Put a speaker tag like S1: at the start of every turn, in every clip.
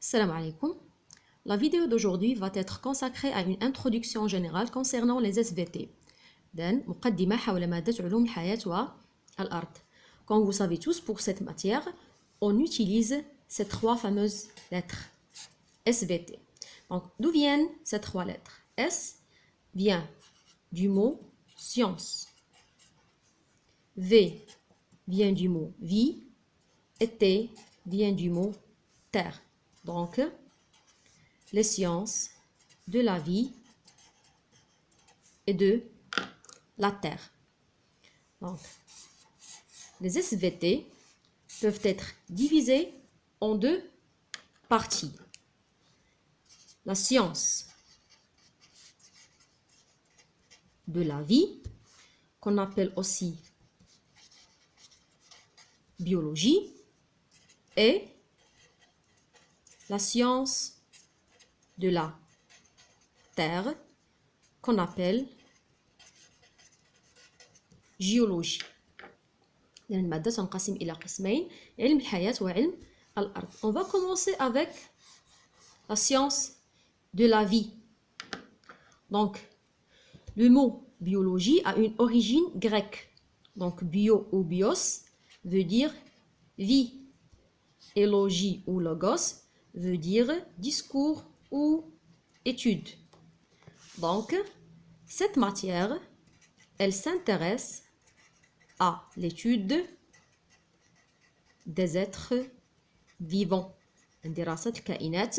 S1: Salam alaikum. La vidéo d'aujourd'hui va être consacrée à une introduction générale concernant les SVT. مقدمة حول مادة علوم الحياة والأرض. Comme vous savez tous, pour cette matière, on utilise ces trois fameuses lettres SVT. Donc, d'où viennent ces trois lettres? S vient du mot science. V vient du mot vie. Et T vient du mot terre. Donc, les sciences de la vie et de la terre. Donc, les SVT peuvent être divisés en deux parties. La science de la vie, qu'on appelle aussi biologie, et la science de la terre, qu'on appelle géologie. المادة تنقسم إلى قسمين، علم الحياة وعلم الأرض. On va commencer avec la science de la vie. Donc, le mot biologie a une origine grecque. Donc, bio ou bios veut dire vie. Et logie ou logos veut dire discours ou étude. Donc, cette matière, elle s'intéresse à l'étude des êtres vivants. دراسة الكائنات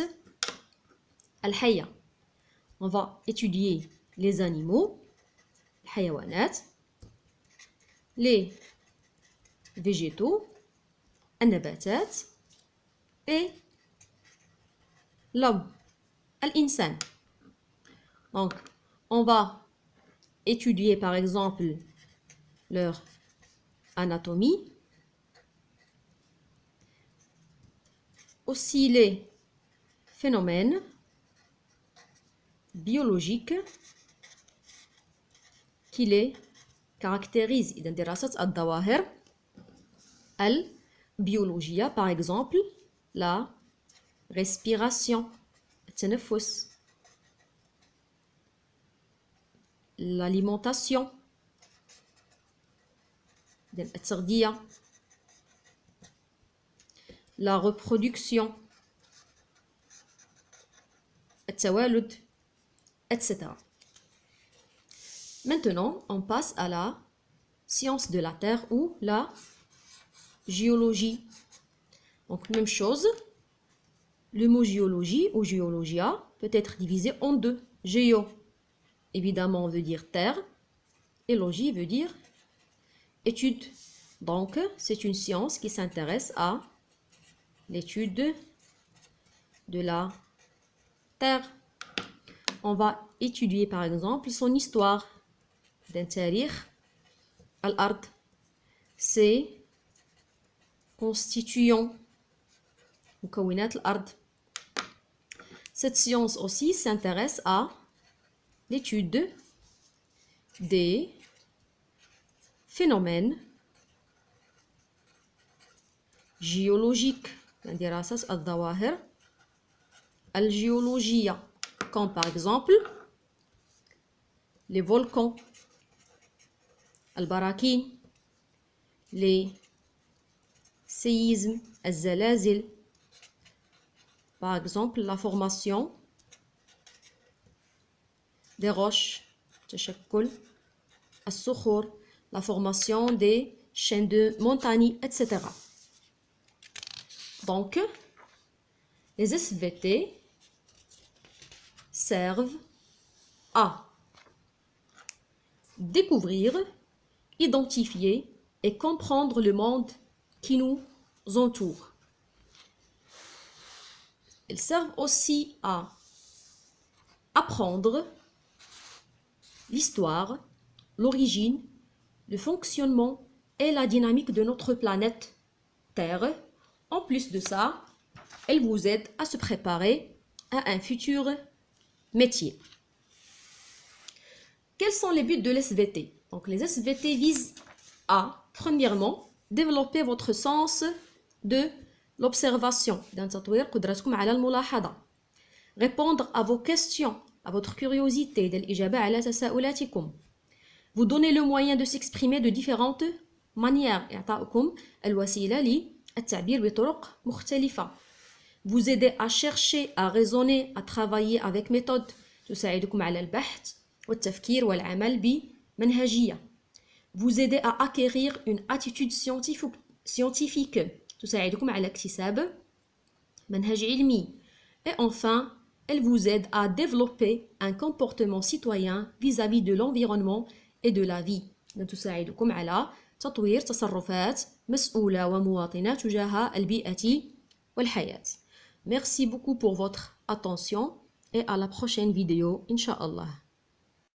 S1: الحية. On va étudier les animaux, الحيوانات, les végétaux, النباتات, et l'homme, الإنسان. Donc, on va étudier par exemple leur anatomie, aussi les phénomènes biologiques qui les caractérisent. إذا دراسة الظواهر البيولوجية par exemple la respiration, التنفس, l'alimentation, التغذية, la reproduction, التوالد, etc. Maintenant, on passe à la science de la terre ou la géologie. Donc, même chose, le mot géologie ou géologia peut être divisé en deux. Géo, évidemment, veut dire terre, et logie veut dire étude. Donc, c'est une science qui s'intéresse à l'étude de la terre. On va étudier par exemple son histoire. d'un تاريخ الأرض, ses constituants, مكونات الأرض. Cette science aussi s'intéresse à l'étude des phénomènes géologiques, دراسة الظواهر الجيولوجية, comme par exemple les volcans, البراكين, les séismes, الزلازل, par exemple la formation des roches, تشكل الصخور, la formation des chaînes de montagnes, etc. Donc, les SVT servent à découvrir, identifier et comprendre le monde qui nous entoure. Ils servent aussi à apprendre l'histoire, l'origine, le fonctionnement et la dynamique de notre planète Terre. En plus de ça, elles vous aident à se préparer à un futur métier. Quels sont les buts de l'SVT? Donc, les SVT visent à, premièrement, développer votre sens de l'observation d'un تطوير قدرتكم على الملاحظة répondre à vos questions à votre curiosité للإجابة على تساؤلاتكم vous donnez le moyen de s'exprimer de différentes manières إعطاؤكم الوسيلة للتعبير بطرق مختلفة vous aider à chercher à raisonner à travailler avec méthode تساعدكم على البحث والتفكير والعمل بمنهجية vous aider à acquérir une attitude scientifique تساعدكم على اكتساب منهج علمي et enfin elle vous aide à développer un comportement citoyen vis-à-vis de l'environnement et de la vie تساعدكم على تطوير تصرفات مسؤولة ومواطنة تجاه البيئة والحياة Merci beaucoup pour votre attention et à la prochaine vidéo, Inch'Allah.